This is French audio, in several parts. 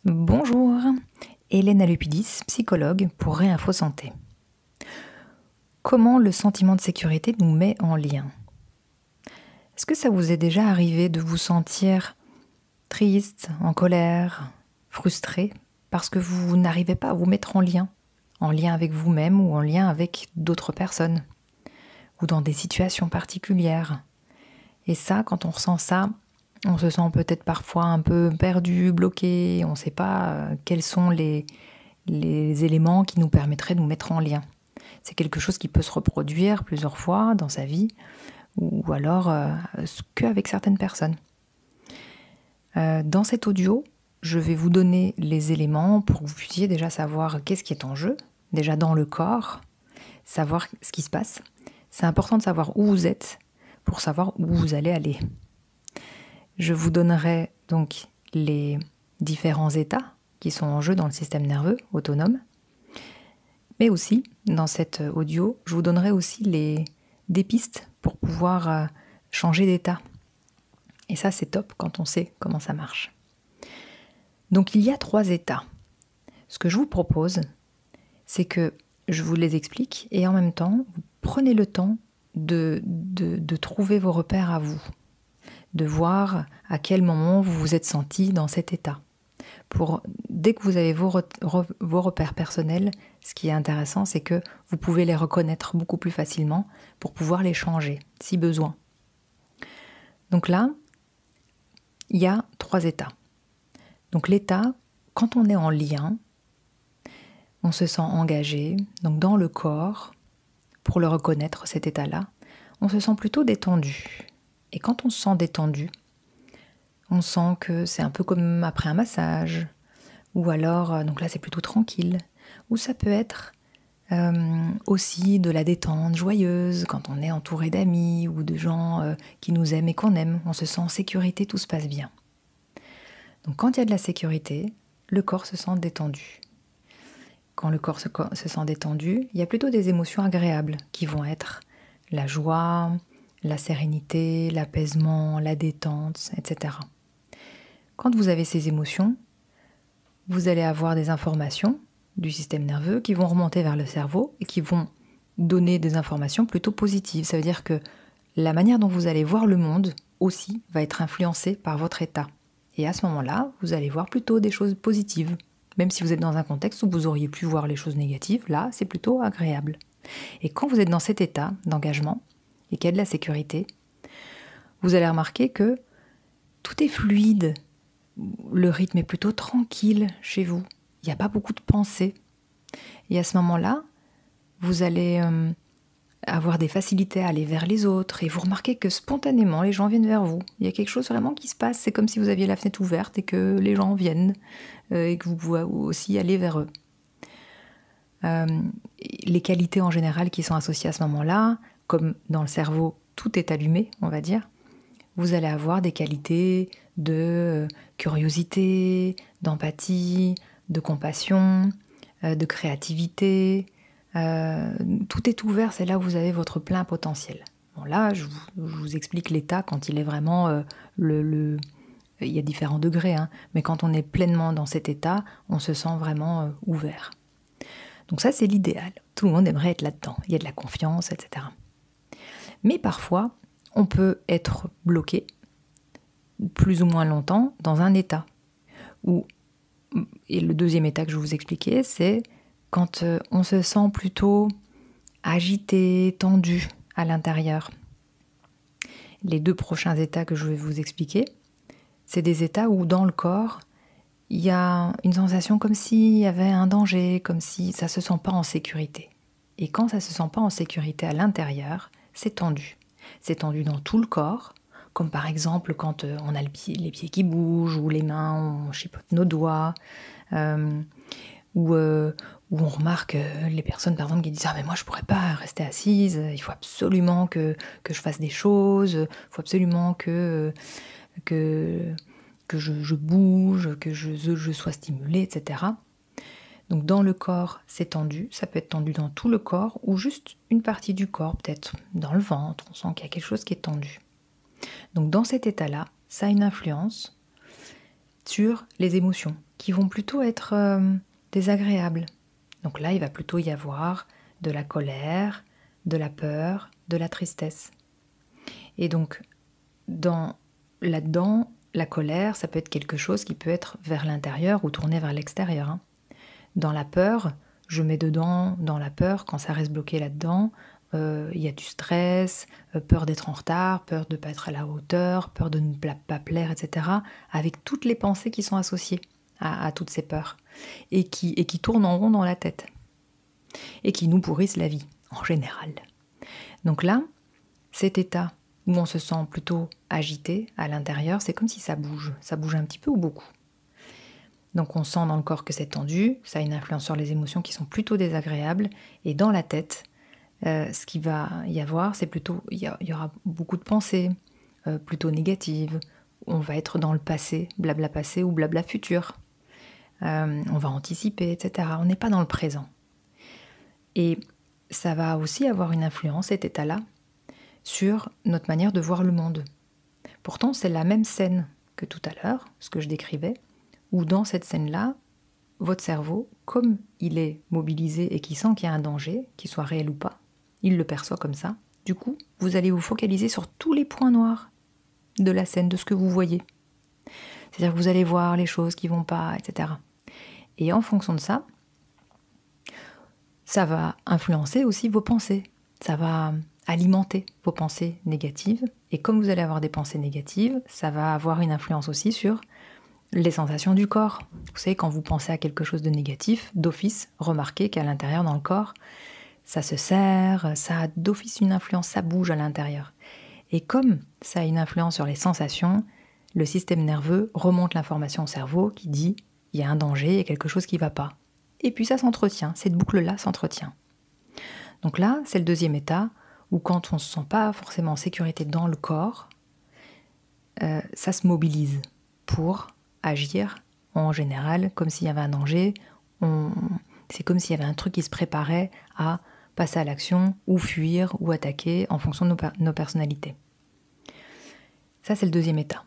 Bonjour, Hélène Alupidis, psychologue pour Réinfo Santé. Comment le sentiment de sécurité nous met en lien? Est-ce que ça vous est déjà arrivé de vous sentir triste, en colère, frustré, parce que vous n'arrivez pas à vous mettre en lien avec vous-même ou en lien avec d'autres personnes, ou dans des situations particulières? Et ça, quand on ressent ça, on se sent peut-être parfois un peu perdu, bloqué, on ne sait pas quels sont les éléments qui nous permettraient de nous mettre en lien. C'est quelque chose qui peut se reproduire plusieurs fois dans sa vie, ou alors qu'avec certaines personnes. Dans cet audio, je vais vous donner les éléments pour que vous puissiez déjà savoir qu'est-ce qui est en jeu, déjà dans le corps, savoir ce qui se passe. C'est important de savoir où vous êtes pour savoir où vous allez aller. Je vous donnerai donc les différents états qui sont en jeu dans le système nerveux autonome. Mais aussi, dans cet audio, je vous donnerai aussi des pistes pour pouvoir changer d'état. Et ça, c'est top quand on sait comment ça marche. Donc, il y a 3 états. Ce que je vous propose, c'est que je vous les explique et en même temps, vous prenez le temps de trouver vos repères à vous, de voir à quel moment vous vous êtes senti dans cet état. Dès que vous avez vos repères personnels, ce qui est intéressant, c'est que vous pouvez les reconnaître beaucoup plus facilement pour pouvoir les changer, si besoin. Donc là, il y a 3 états. Donc l'état, quand on est en lien, on se sent engagé, donc dans le corps, pour le reconnaître, cet état-là, on se sent plutôt détendu. Et quand on se sent détendu, on sent que c'est un peu comme après un massage, ou alors, donc là c'est plutôt tranquille, ou ça peut être aussi de la détente joyeuse, quand on est entouré d'amis ou de gens qui nous aiment et qu'on aime, on se sent en sécurité, tout se passe bien. Donc quand il y a de la sécurité, le corps se sent détendu. Quand le corps se sent détendu, il y a plutôt des émotions agréables qui vont être la joie, la sérénité, l'apaisement, la détente, etc. Quand vous avez ces émotions, vous allez avoir des informations du système nerveux qui vont remonter vers le cerveau et qui vont donner des informations plutôt positives. Ça veut dire que la manière dont vous allez voir le monde aussi va être influencée par votre état. Et à ce moment-là, vous allez voir plutôt des choses positives. Même si vous êtes dans un contexte où vous auriez pu voir les choses négatives, là, c'est plutôt agréable. Et quand vous êtes dans cet état d'engagement et qu'il y a de la sécurité, vous allez remarquer que tout est fluide. Le rythme est plutôt tranquille chez vous. Il n'y a pas beaucoup de pensées. Et à ce moment-là, vous allez avoir des facilités à aller vers les autres et vous remarquez que spontanément, les gens viennent vers vous. Il y a quelque chose vraiment qui se passe. C'est comme si vous aviez la fenêtre ouverte et que les gens viennent et que vous pouvez aussi aller vers eux. Les qualités en général qui sont associées à ce moment-là, comme dans le cerveau, tout est allumé, on va dire, vous allez avoir des qualités de curiosité, d'empathie, de compassion, de créativité. Tout est ouvert, c'est là où vous avez votre plein potentiel. Bon, là, je vous explique l'état quand il est vraiment il y a différents degrés, hein, mais quand on est pleinement dans cet état, on se sent vraiment ouvert. Donc ça, c'est l'idéal. Tout le monde aimerait être là-dedans. Il y a de la confiance, etc. Mais parfois, on peut être bloqué plus ou moins longtemps dans un état. Et le deuxième état que je vous expliquais, c'est quand on se sent plutôt agité, tendu à l'intérieur. Les 2 prochains états que je vais vous expliquer, c'est des états où dans le corps, il y a une sensation comme s'il y avait un danger, comme si ça ne se sent pas en sécurité. Et quand ça ne se sent pas en sécurité à l'intérieur, c'est tendu. C'est tendu dans tout le corps, comme par exemple quand on a les pieds qui bougent, ou les mains, on chipote nos doigts, où on remarque les personnes par exemple qui disent « Ah mais moi je pourrais pas rester assise, il faut absolument que je fasse des choses, il faut absolument que je bouge, que je sois stimulée, etc. » Donc dans le corps, c'est tendu, ça peut être tendu dans tout le corps ou juste une partie du corps, peut-être dans le ventre, on sent qu'il y a quelque chose qui est tendu. Donc dans cet état-là, ça a une influence sur les émotions. qui vont plutôt être désagréables. Donc là, il va plutôt y avoir de la colère, de la peur, de la tristesse. Et donc, là-dedans, la colère, ça peut être quelque chose qui peut être vers l'intérieur ou tourné vers l'extérieur. Hein. Dans la peur, je mets dedans, dans la peur, quand ça reste bloqué là-dedans, il y a du stress, peur d'être en retard, peur de ne pas être à la hauteur, peur de ne pas plaire, etc. Avec toutes les pensées qui sont associées à toutes ces peurs et qui tournent en rond dans la tête et qui nous pourrissent la vie, en général. Donc là, cet état où on se sent plutôt agité à l'intérieur, c'est comme si ça bouge un petit peu ou beaucoup. Donc on sent dans le corps que c'est tendu, ça a une influence sur les émotions qui sont plutôt désagréables, et dans la tête, ce qu'il va y avoir, c'est plutôt, il y aura beaucoup de pensées, plutôt négatives, on va être dans le passé ou blabla futur, on va anticiper, etc. On n'est pas dans le présent. Et ça va aussi avoir une influence, cet état-là, sur notre manière de voir le monde. Pourtant, c'est la même scène que tout à l'heure, ce que je décrivais, où dans cette scène-là, votre cerveau, comme il est mobilisé et qu'il sent qu'il y a un danger, qu'il soit réel ou pas, il le perçoit comme ça. Du coup, vous allez vous focaliser sur tous les points noirs de la scène, de ce que vous voyez. C'est-à-dire que vous allez voir les choses qui vont pas, etc. Et en fonction de ça, ça va influencer aussi vos pensées. Ça va alimenter vos pensées négatives. Et comme vous allez avoir des pensées négatives, ça va avoir une influence aussi sur les sensations du corps. Vous savez, quand vous pensez à quelque chose de négatif, d'office, remarquez qu'à l'intérieur, dans le corps, ça se serre, ça a d'office une influence, ça bouge à l'intérieur. Et comme ça a une influence sur les sensations, le système nerveux remonte l'information au cerveau qui dit « il y a un danger, il y a quelque chose qui ne va pas ». Et puis ça s'entretient, cette boucle-là s'entretient. Donc là, c'est le deuxième état, où quand on ne se sent pas forcément en sécurité dans le corps, ça se mobilise pour agir en général, comme s'il y avait un danger. C'est comme s'il y avait un truc qui se préparait à passer à l'action, ou fuir, ou attaquer, en fonction de nos personnalités. Ça, c'est le deuxième état.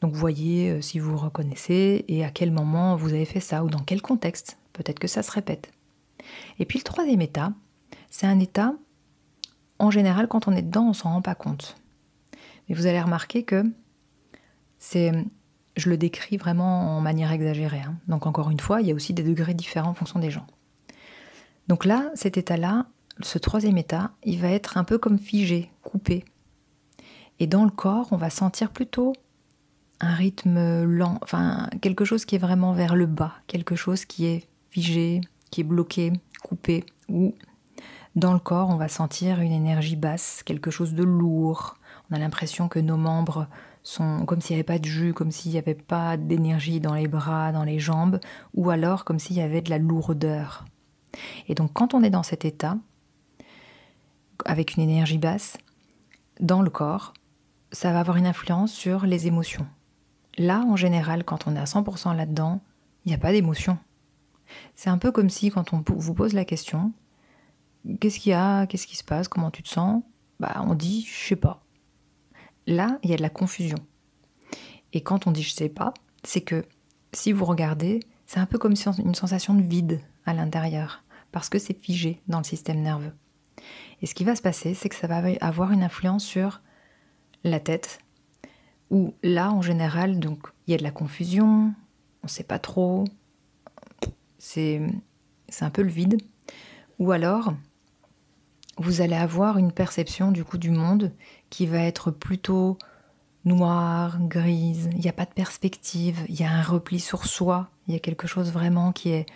Donc vous voyez si vous vous reconnaissez, et à quel moment vous avez fait ça, ou dans quel contexte. Peut-être que ça se répète. Et puis le troisième état, c'est un état, en général, quand on est dedans, on ne s'en rend pas compte. Mais vous allez remarquer que je le décris vraiment en manière exagérée. Hein. Donc encore une fois, il y a aussi des degrés différents en fonction des gens. Donc là, cet état-là, ce troisième état, il va être un peu comme figé, coupé. Et dans le corps, on va sentir plutôt un rythme lent, enfin quelque chose qui est vraiment vers le bas, quelque chose qui est figé, qui est bloqué, coupé, ou dans le corps, on va sentir une énergie basse, quelque chose de lourd. On a l'impression que nos membres sont comme s'il n'y avait pas de jus, comme s'il n'y avait pas d'énergie dans les bras, dans les jambes, ou alors comme s'il y avait de la lourdeur. Et donc quand on est dans cet état, avec une énergie basse, dans le corps, ça va avoir une influence sur les émotions. Là, en général, quand on est à 100% là-dedans, il n'y a pas d'émotion. C'est un peu comme si, quand on vous pose la question, qu'est-ce qu'il y a, qu'est-ce qui se passe, comment tu te sens, on dit, je sais pas. Là, il y a de la confusion. Et quand on dit je sais pas, c'est que si vous regardez, c'est un peu comme une sensation de vide à l'intérieur, parce que c'est figé dans le système nerveux. Et ce qui va se passer, c'est que ça va avoir une influence sur la tête, où là, en général, donc il y a de la confusion, on ne sait pas trop, c'est un peu le vide. Ou alors, vous allez avoir une perception du coup du monde qui va être plutôt noire, grise, il n'y a pas de perspective, il y a un repli sur soi, il y a quelque chose vraiment qui est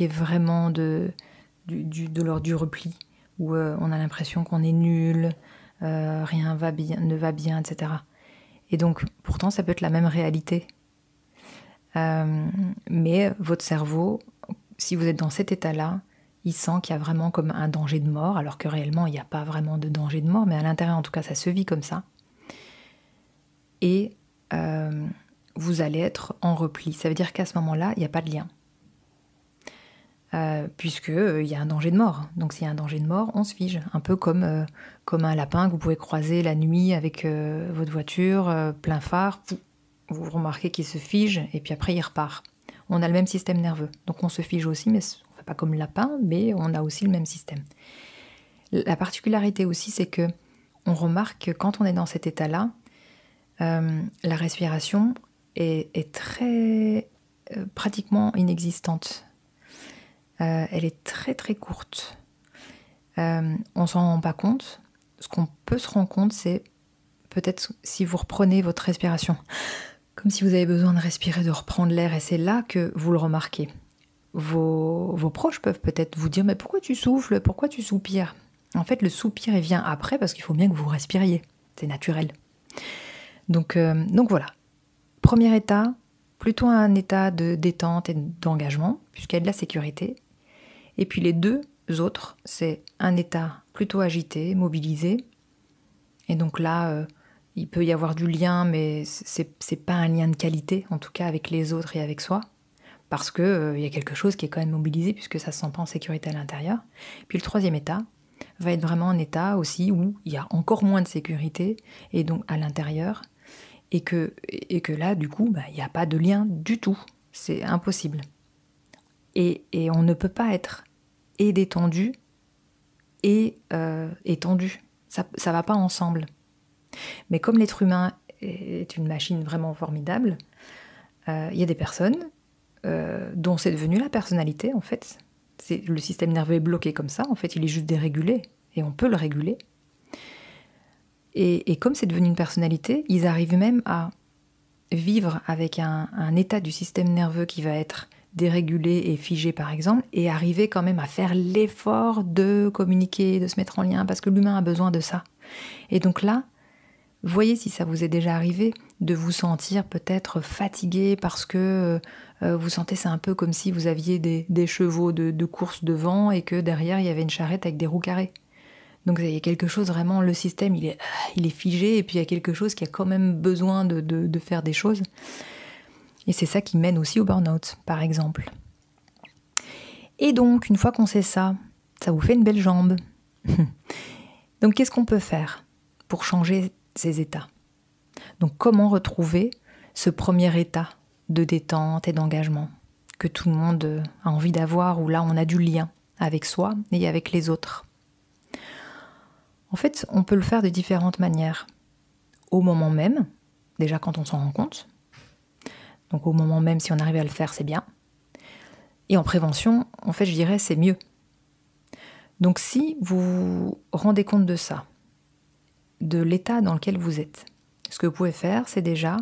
vraiment de l'ordre du repli, où on a l'impression qu'on est nul, rien ne va bien, etc. Et donc, pourtant, ça peut être la même réalité. Mais votre cerveau, si vous êtes dans cet état-là, il sent qu'il y a vraiment comme un danger de mort, alors que réellement, il n'y a pas vraiment de danger de mort, mais à l'intérieur, en tout cas, ça se vit comme ça. Et vous allez être en repli. Ça veut dire qu'à ce moment-là, il n'y a pas de lien. Puisqu'il y a un danger de mort. Donc s'il y a un danger de mort, on se fige. Un peu comme un lapin que vous pouvez croiser la nuit avec votre voiture, plein phare. vous remarquez qu'il se fige et puis après il repart. On a le même système nerveux. Donc on se fige aussi, mais on ne fait pas comme le lapin, mais on a aussi le même système. La particularité aussi, c'est que on remarque que quand on est dans cet état-là, la respiration est très pratiquement inexistante. Elle est très très courte. On s'en rend pas compte. Ce qu'on peut se rendre compte, c'est peut-être si vous reprenez votre respiration, comme si vous avez besoin de respirer, de reprendre l'air, et c'est là que vous le remarquez. Vos proches peuvent peut-être vous dire « Mais pourquoi tu souffles? Pourquoi tu soupires ?» En fait, le soupir, il vient après parce qu'il faut bien que vous respiriez. C'est naturel. Donc voilà. Premier état, plutôt un état de détente et d'engagement, puisqu'il y a de la sécurité. Et puis les deux autres, c'est un état plutôt agité, mobilisé. Et donc là, il peut y avoir du lien, mais c'est pas un lien de qualité, en tout cas avec les autres et avec soi, parce que y a quelque chose qui est quand même mobilisé, puisque ça se sent pas en sécurité à l'intérieur. Puis le troisième état va être vraiment un état aussi où il y a encore moins de sécurité, et donc à l'intérieur, et que là, du coup, il n'y a pas de lien du tout. C'est impossible. Et on ne peut pas être et détendu et étendu. Ça ne va pas ensemble. Mais comme l'être humain est une machine vraiment formidable, il y a des personnes dont c'est devenu la personnalité, en fait. Le système nerveux est bloqué comme ça, en fait, il est juste dérégulé, et on peut le réguler. Et comme c'est devenu une personnalité, ils arrivent même à vivre avec un état du système nerveux qui va être dérégulé et figé, par exemple, et arriver quand même à faire l'effort de communiquer, de se mettre en lien, parce que l'humain a besoin de ça. Et donc là, voyez si ça vous est déjà arrivé de vous sentir peut-être fatigué parce que vous sentez, c'est un peu comme si vous aviez des chevaux de course devant et que derrière il y avait une charrette avec des roues carrées. Donc il y a quelque chose vraiment, le système il est figé, et puis il y a quelque chose qui a quand même besoin de faire des choses. Et c'est ça qui mène aussi au burn-out, par exemple. Et donc, une fois qu'on sait ça, ça vous fait une belle jambe. Donc qu'est-ce qu'on peut faire pour changer ces états? Donc comment retrouver ce premier état de détente et d'engagement que tout le monde a envie d'avoir, où là on a du lien avec soi et avec les autres? En fait, on peut le faire de différentes manières. Au moment même, déjà quand on s'en rend compte. Donc au moment même, si on arrive à le faire, c'est bien. Et en prévention, en fait, je dirais, c'est mieux. Donc si vous vous rendez compte de ça, de l'état dans lequel vous êtes, ce que vous pouvez faire, c'est déjà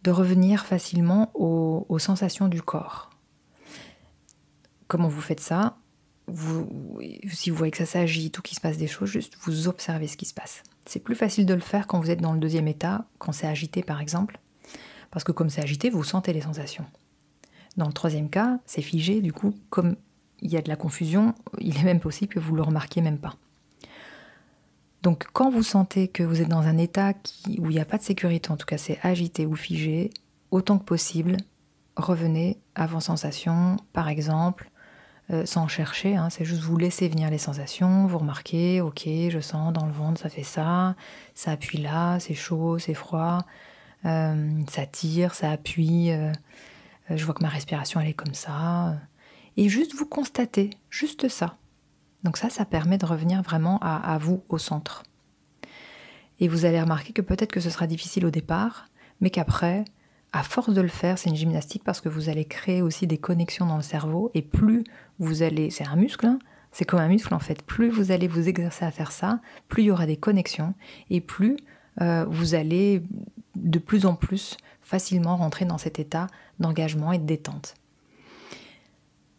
de revenir facilement aux sensations du corps. Comment vous faites ça? Si vous voyez que ça s'agite ou qu'il se passe des choses, juste vous observez ce qui se passe. C'est plus facile de le faire quand vous êtes dans le deuxième état, quand c'est agité par exemple, parce que comme c'est agité, vous sentez les sensations. Dans le troisième cas, c'est figé, du coup, comme il y a de la confusion, il est même possible que vous ne le remarquiez même pas. Donc quand vous sentez que vous êtes dans un état où il n'y a pas de sécurité, en tout cas c'est agité ou figé, autant que possible, revenez à vos sensations, par exemple, sans chercher, c'est juste vous laisser venir les sensations, vous remarquez, ok, je sens dans le ventre, ça fait ça appuie là, c'est chaud, c'est froid, ça tire, ça appuie, je vois que ma respiration elle est comme ça, et juste vous constatez, juste ça. Donc ça permet de revenir vraiment à vous, au centre. Et vous allez remarquer que peut-être que ce sera difficile au départ, mais qu'après, à force de le faire, c'est une gymnastique parce que vous allez créer aussi des connexions dans le cerveau, et plus vous allez, c'est un muscle, c'est comme un muscle en fait, plus vous allez vous exercer à faire ça, plus il y aura des connexions, et plus vous allez de plus en plus facilement rentrer dans cet état d'engagement et de détente.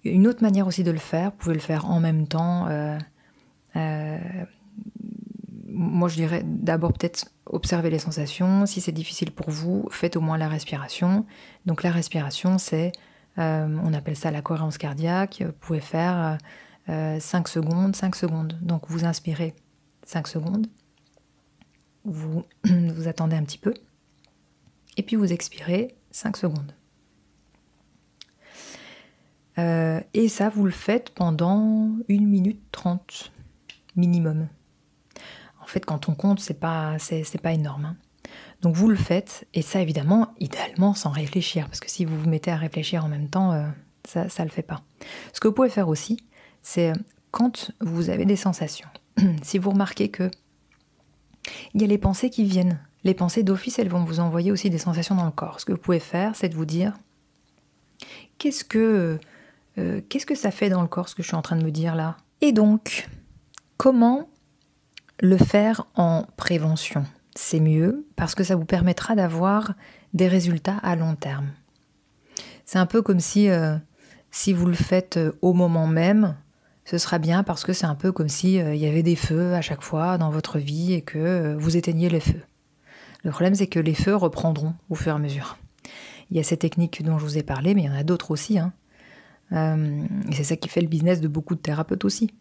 Une autre manière aussi de le faire, vous pouvez le faire en même temps, moi je dirais d'abord peut-être observer les sensations. Si c'est difficile pour vous, faites au moins la respiration. Donc la respiration, c'est, on appelle ça la cohérence cardiaque. Vous pouvez faire 5 secondes, 5 secondes. Donc vous inspirez 5 secondes, vous attendez un petit peu, et puis vous expirez 5 secondes. Et ça, vous le faites pendant 1 minute 30 minimum. En fait, quand on compte, c'est pas énorme. Donc vous le faites, et ça évidemment, idéalement sans réfléchir, parce que si vous vous mettez à réfléchir en même temps, ça ne le fait pas. Ce que vous pouvez faire aussi, c'est quand vous avez des sensations, si vous remarquez que il y a les pensées qui viennent, les pensées d'office, elles vont vous envoyer aussi des sensations dans le corps. Ce que vous pouvez faire, c'est de vous dire, qu'est-ce que ça fait dans le corps, ce que je suis en train de me dire là? Et donc, comment le faire en prévention? C'est mieux parce que ça vous permettra d'avoir des résultats à long terme. C'est un peu comme si vous le faites au moment même, ce sera bien parce que c'est un peu comme si il y avait des feux à chaque fois dans votre vie et que vous éteigniez les feux. Le problème, c'est que les feux reprendront au fur et à mesure. Il y a ces techniques dont je vous ai parlé, mais il y en a d'autres aussi. Et c'est ça qui fait le business de beaucoup de thérapeutes aussi.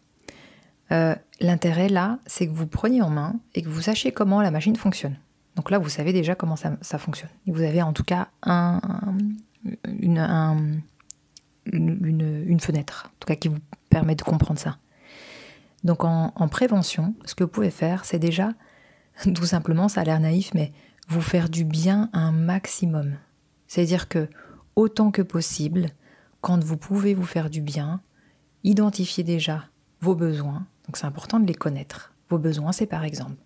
L'intérêt là, c'est que vous preniez en main et que vous sachiez comment la machine fonctionne. Donc là, vous savez déjà comment ça fonctionne. Et vous avez en tout cas une fenêtre, en tout cas qui vous permet de comprendre ça. Donc en prévention, ce que vous pouvez faire, c'est déjà, tout simplement, ça a l'air naïf, mais vous faire du bien un maximum. C'est-à-dire que, autant que possible, quand vous pouvez vous faire du bien, identifiez déjà vos besoins. Donc c'est important de les connaître. Vos besoins, c'est par exemple,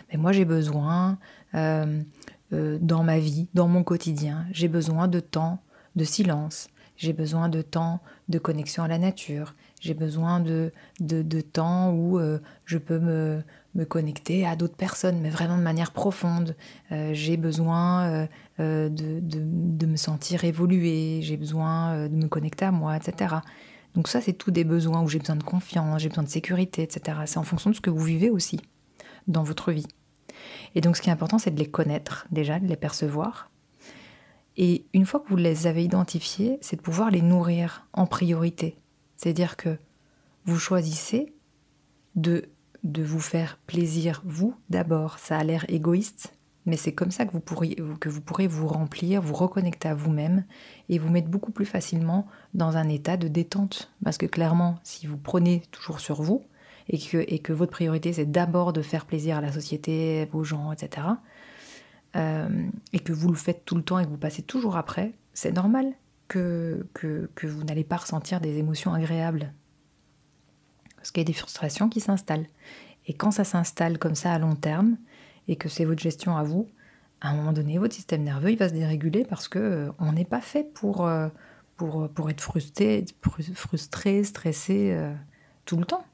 mais moi j'ai besoin, dans ma vie, dans mon quotidien, j'ai besoin de temps de silence, j'ai besoin de temps de connexion à la nature, j'ai besoin de temps où je peux me connecter à d'autres personnes, mais vraiment de manière profonde. J'ai besoin de me sentir évoluer, j'ai besoin de me connecter à moi, etc. Donc ça, c'est tous des besoins où j'ai besoin de confiance, j'ai besoin de sécurité, etc. C'est en fonction de ce que vous vivez aussi dans votre vie. Et donc ce qui est important, c'est de les connaître déjà, de les percevoir. Et une fois que vous les avez identifiés, c'est de pouvoir les nourrir en priorité. C'est-à-dire que vous choisissez de vous faire plaisir, vous, d'abord. Ça a l'air égoïste, mais c'est comme ça que vous pourrez vous remplir, vous reconnecter à vous-même et vous mettre beaucoup plus facilement dans un état de détente. Parce que clairement, si vous prenez toujours sur vous et que votre priorité, c'est d'abord de faire plaisir à la société, aux gens, etc., et que vous le faites tout le temps et que vous passez toujours après, c'est normal que vous n'allez pas ressentir des émotions agréables. Parce qu'il y a des frustrations qui s'installent. Et quand ça s'installe comme ça à long terme, et que c'est votre gestion à vous, à un moment donné, votre système nerveux il va se déréguler parce que on n'est pas fait pour être frustré, stressé tout le temps.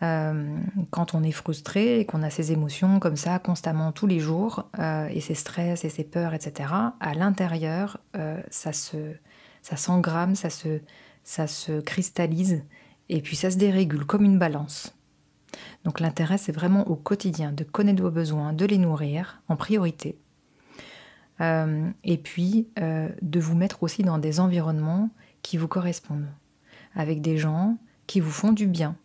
Quand on est frustré et qu'on a ces émotions comme ça constamment tous les jours, et ces stress et ces peurs, etc., à l'intérieur, ça s'engramme, ça se cristallise, et puis ça se dérégule comme une balance. Donc l'intérêt, c'est vraiment au quotidien de connaître vos besoins, de les nourrir en priorité, et puis de vous mettre aussi dans des environnements qui vous correspondent, avec des gens qui vous font du bien.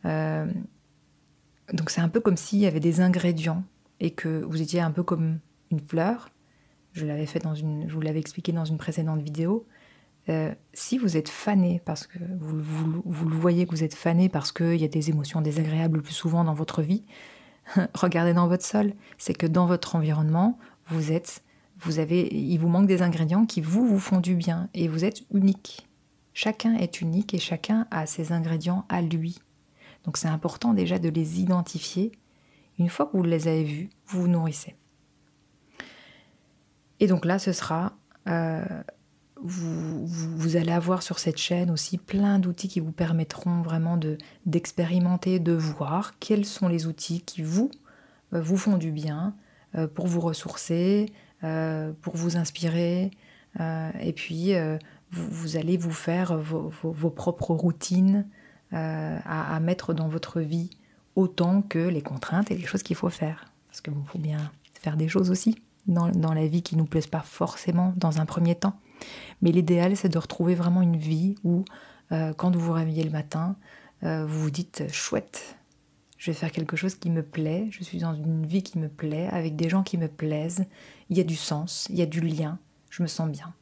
Donc c'est un peu comme s'il y avait des ingrédients et que vous étiez un peu comme une fleur. Je vous l'avais expliqué dans une précédente vidéo. Si vous êtes fané, parce que vous le voyez que vous êtes fané parce qu'il y a des émotions désagréables le plus souvent dans votre vie, regardez dans votre sol. C'est que dans votre environnement, il vous manque des ingrédients qui vous font du bien et vous êtes unique. Chacun est unique et chacun a ses ingrédients à lui. Donc c'est important déjà de les identifier. Une fois que vous les avez vus, vous vous nourrissez. Et donc là, ce sera... vous allez avoir sur cette chaîne aussi plein d'outils qui vous permettront vraiment d'expérimenter, de voir quels sont les outils qui vous font du bien pour vous ressourcer, pour vous inspirer. Et puis, vous allez vous faire vos propres routines à mettre dans votre vie autant que les contraintes et les choses qu'il faut faire. Parce qu'il faut bien faire des choses aussi dans la vie qui ne nous plaisent pas forcément dans un premier temps. Mais l'idéal, c'est de retrouver vraiment une vie où, quand vous vous réveillez le matin, vous vous dites « chouette, je vais faire quelque chose qui me plaît, je suis dans une vie qui me plaît, avec des gens qui me plaisent, il y a du sens, il y a du lien, je me sens bien ».